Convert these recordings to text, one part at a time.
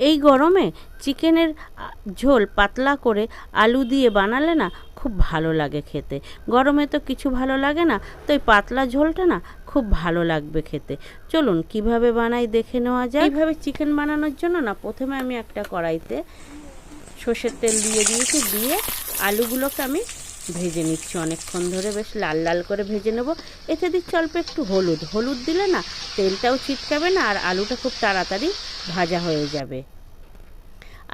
এই গরমে চিকেনের ঝোল পাতলা করে আলু দিয়ে বানালে না খুব ভালো লাগে খেতে। গরমে তো কিছু ভালো লাগে না, তো এই পাতলা ঝোলটা না খুব ভালো লাগবে খেতে। চলুন কিভাবে বানাই দেখে নেওয়া যায়। এইভাবে চিকেন বানানোর জন্য না প্রথমে আমি একটা কড়াইতে সর্ষের তেল দিয়ে দিয়েছি, দিয়ে আলুগুলোকে আমি ভেজে নিচ্ছি অনেকক্ষণ ধরে, বেশ লাল লাল করে ভেজে নেব। এতে দিচ্ছি অল্প একটু হলুদ। হলুদ দিলে না তেলটাও ছিটকাবে না আর আলুটা খুব তাড়াতাড়ি ভাজা হয়ে যাবে।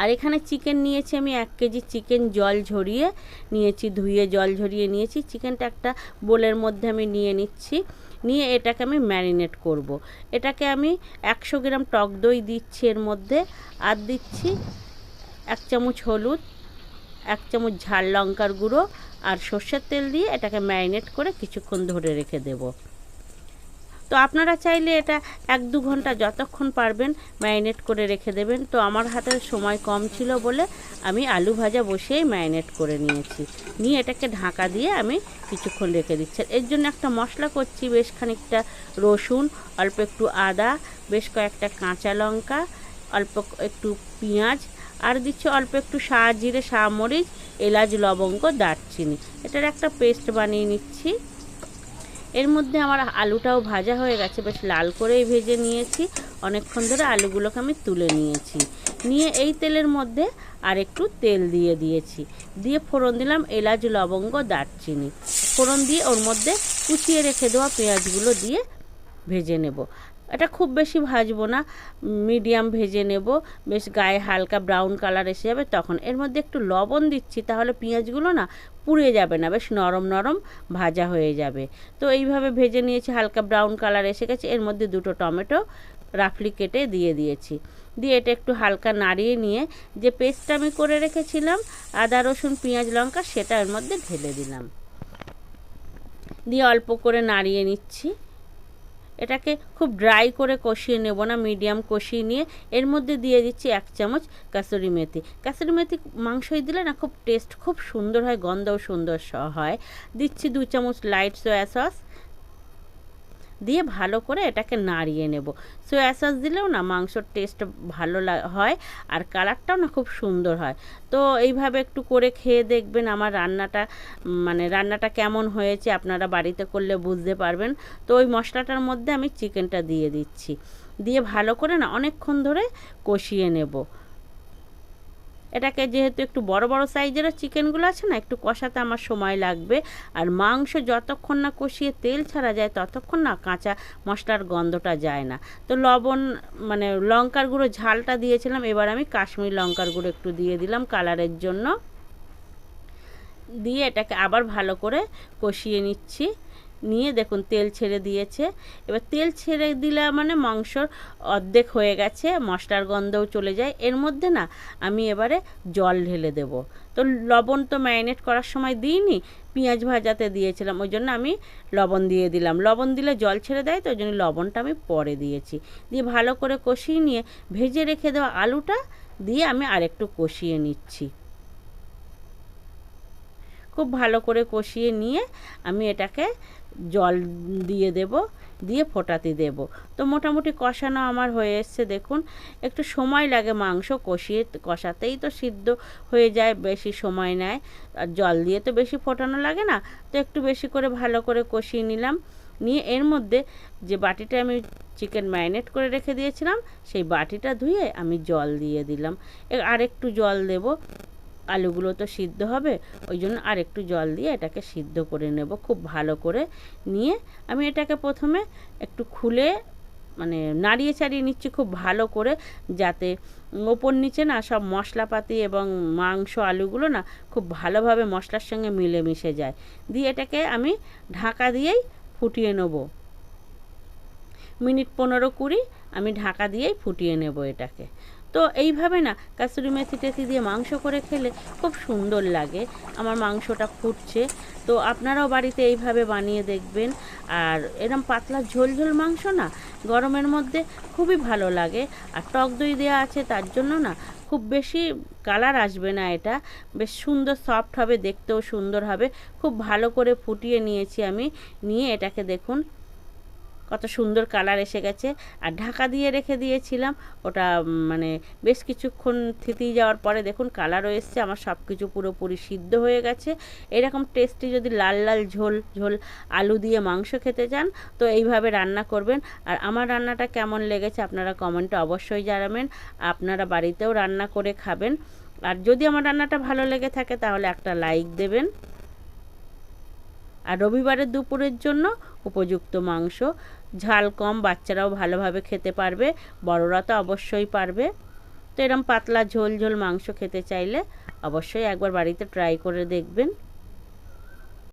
আর এখানে চিকেন নিয়েছি আমি 1 কেজি চিকেন, জল ঝরিয়ে নিয়েছি, ধুয়ে জল ঝরিয়ে নিয়েছি। চিকেনটা একটা বোলের মধ্যে আমি নিয়ে নিচ্ছি, নিয়ে এটাকে আমি ম্যারিনেট করব। এটাকে আমি 100 গ্রাম টক দই দিচ্ছি এর মধ্যে, আর দিচ্ছি 1 চামচ হলুদ, 1 চামচ ঝাল লঙ্কার গুঁড়ো আর সর্ষের তেল দিয়ে এটাকে ম্যারিনেট করে কিছুক্ষণ ধরে রেখে দেব। তো আপনারা চাইলে এটা 1-2 ঘন্টা যতক্ষণ পারবেন ম্যারিনেট করে রেখে দেবেন। তো আমার হাতে সময় কম ছিল বলে আমি আলু ভাজা বসিয়েই ম্যারিনেট করে নিয়েছি। নিয়ে এটাকে ঢাকা দিয়ে আমি কিছুক্ষণ রেখে দিচ্ছি। এর জন্য একটা মশলা করছি, বেশ খানিকটা রসুন, অল্প একটু আদা, বেশ কয়েকটা কাঁচা লঙ্কা, অল্প একটু পেঁয়াজ, আর দিচ্ছি অল্প একটু জিরে, মরিচ, এলাচ, লবঙ্গ, দারচিনি। এটার একটা পেস্ট বানিয়ে নিচ্ছি। এর মধ্যে আমার আলুটাও ভাজা হয়ে গেছে, বেশ লাল করেই ভেজে নিয়েছি। অনেকক্ষণ ধরে আলুগুলোকে আমি তুলে নিয়েছি। নিয়ে এই তেলের মধ্যে আর একটু তেল দিয়ে দিয়েছি, দিয়ে ফোড়ন দিলাম এলাচ, লবঙ্গ, দারচিনি। ফোড়ন দিয়ে ওর মধ্যে কুচিয়ে রেখে দেওয়া পেঁয়াজগুলো দিয়ে ভেজে নেব। এটা খুব বেশি ভাজবো না, মিডিয়াম ভেজে নেব, বেশ গায়ে হালকা ব্রাউন কালার এসে যাবে তখন। এর মধ্যে একটু লবণ দিচ্ছি, তাহলে পেঁয়াজগুলো না পুড়ে যাবে না, বেশ নরম নরম ভাজা হয়ে যাবে। তো এইভাবে ভেজে নিয়েছি, হালকা ব্রাউন কালার এসে গেছে। এর মধ্যে 2টো টমেটো রাফলি কেটে দিয়ে দিয়েছি, দিয়ে এটা একটু হালকা নাড়িয়ে নিয়ে যে পেস্টটা আমি করে রেখেছিলাম আদা, রসুন, পেঁয়াজ, লঙ্কা, সেটা এর মধ্যে ঢেলে দিলাম, দিয়ে অল্প করে নাড়িয়ে নিচ্ছি। এটাকে খুব ড্রাই করে কষিয়ে নেব না, মিডিয়াম কষিয়ে নিয়ে এর মধ্যে দিয়ে দিচ্ছি 1 চামচ কাসুরি মেথি। কাসুরি মেথি মাংসই দিলে না খুব টেস্ট খুব সুন্দর হয়, গন্ধও সুন্দর হয়। দিচ্ছি 2 চামচ লাইট সয়া সস, দিয়ে ভালো করে এটাকে নাড়িয়ে নেব। সয়া সস দিলেও না মাংসর টেস্ট ভালো হয় আর কালারটাও না খুব সুন্দর হয়। তো এইভাবে একটু করে খেয়ে দেখবেন আমার রান্নাটা কেমন হয়েছে, আপনারা বাড়িতে করলে বুঝতে পারবেন। তো ওই মশলাটার মধ্যে আমি চিকেনটা দিয়ে দিচ্ছি, দিয়ে ভালো করে না অনেকক্ষণ ধরে কষিয়ে নেব। এটাকে যেহেতু একটু বড় বড় সাইজেরও চিকেনগুলো আছে না, একটু কষাতে আমার সময় লাগবে। আর মাংস যতক্ষণ না কষিয়ে তেল ছাড়া যায় ততক্ষণ না কাঁচা মশলার গন্ধটা যায় না। তো লবণ লঙ্কার গুঁড়ো ঝালটা দিয়েছিলাম, এবার আমি কাশ্মীরি লঙ্কার গুঁড়ো একটু দিয়ে দিলাম কালারের জন্য, দিয়ে এটাকে আবার ভালো করে কষিয়ে নিচ্ছি। নিয়ে দেখুন তেল ছেড়ে দিয়েছে। এবার তেল ছেড়ে দিলে মাংসর অর্ধেক হয়ে গেছে, মশলার গন্ধও চলে যায়। এর মধ্যে না আমি এবারে জল ঢেলে দেব। তো লবণ তো ম্যারিনেট করার সময় দিইনি, পেঁয়াজ ভাজাতে দিয়েছিলাম, ওই জন্য আমি লবণ দিয়ে দিলাম। লবণ দিলে জল ছেড়ে দেয়, তো ওই জন্য লবণটা আমি পরে দিয়েছি। দিয়ে ভালো করে কষিয়ে নিয়ে ভেজে রেখে দেওয়া আলুটা দিয়ে আমি আরেকটু কষিয়ে নিচ্ছি। খুব ভালো করে কষিয়ে নিয়ে আমি এটাকে জল দিয়ে দেব, দিয়ে ফোটাতে দেব। তো মোটামুটি কষানো আমার হয়ে এসছে, দেখুন একটু সময় লাগে মাংস কষাতেই তো সিদ্ধ হয়ে যায়, বেশি সময় নেয়। আর জল দিয়ে তো বেশি ফোটানো লাগে না, তো একটু বেশি করে ভালো করে কষিয়ে নিলাম। নিয়ে এর মধ্যে যে বাটিটা আমি চিকেন ম্যারিনেট করে রেখে দিয়েছিলাম সেই বাটিটা ধুয়ে আমি জল দিয়ে দিলাম। আর একটু জল দেব, আলুগুলো তো সিদ্ধ হবে, ওই জন্য আর একটু জল দিয়ে এটাকে সিদ্ধ করে নেব খুব ভালো করে। নিয়ে আমি এটাকে প্রথমে একটু খুলে নাড়িয়ে চাড়িয়ে নিচ্ছি খুব ভালো করে, যাতে ওপর নিচে না সব মশলাপাতি এবং মাংস আলুগুলো না খুব ভালোভাবে মশলার সঙ্গে মিলেমিশে যায়। দিয়ে এটাকে আমি ঢাকা দিয়েই ফুটিয়ে নেব, মিনিট 15-20 আমি ঢাকা দিয়েই ফুটিয়ে নেব এটাকে। তো এইভাবে না কাসুরি মেথি টেথি দিয়ে মাংস করে খেলে খুব সুন্দর লাগে। আমার মাংসটা ফুটছে, তো আপনারাও বাড়িতে এইভাবে বানিয়ে দেখবেন। আর এরম পাতলা ঝোল ঝোল মাংস না গরমের মধ্যে খুবই ভালো লাগে। আর টক দই দেওয়া আছে তার জন্য না খুব বেশি কালার আসবে না, এটা বেশ সুন্দর সফট হবে, দেখতেও সুন্দর হবে। খুব ভালো করে ফুটিয়ে নিয়েছি আমি, নিয়ে এটাকে দেখুন কত সুন্দর কালার এসে গেছে। আর ঢাকা দিয়ে রেখে দিয়েছিলাম, ওটা মানে বেশ কিছুক্ষণ থিতিয়ে যাওয়ার পরে দেখুন কালারও এসছে, আমার সব কিছু পুরোপুরি সিদ্ধ হয়ে গেছে। এরকম টেস্টি যদি লাল লাল ঝোল ঝোল আলু দিয়ে মাংস খেতে চান তো এইভাবে রান্না করবেন। আর আমার রান্নাটা কেমন লেগেছে আপনারা কমেন্টে অবশ্যই জানাবেন, আপনারা বাড়িতেও রান্না করে খাবেন। আর যদি আমার রান্নাটা ভালো লেগে থাকে তাহলে একটা লাইক দেবেন। আর রবিবারের দুপুরের জন্য উপযুক্ত মাংস, ঝাল কম, বাচ্চারাও ভালোভাবে খেতে পারবে, বড়রা তো অবশ্যই পারবে। তো এরম পাতলা ঝোল ঝোল মাংস খেতে চাইলে অবশ্যই একবার বাড়িতে ট্রাই করে দেখবেন।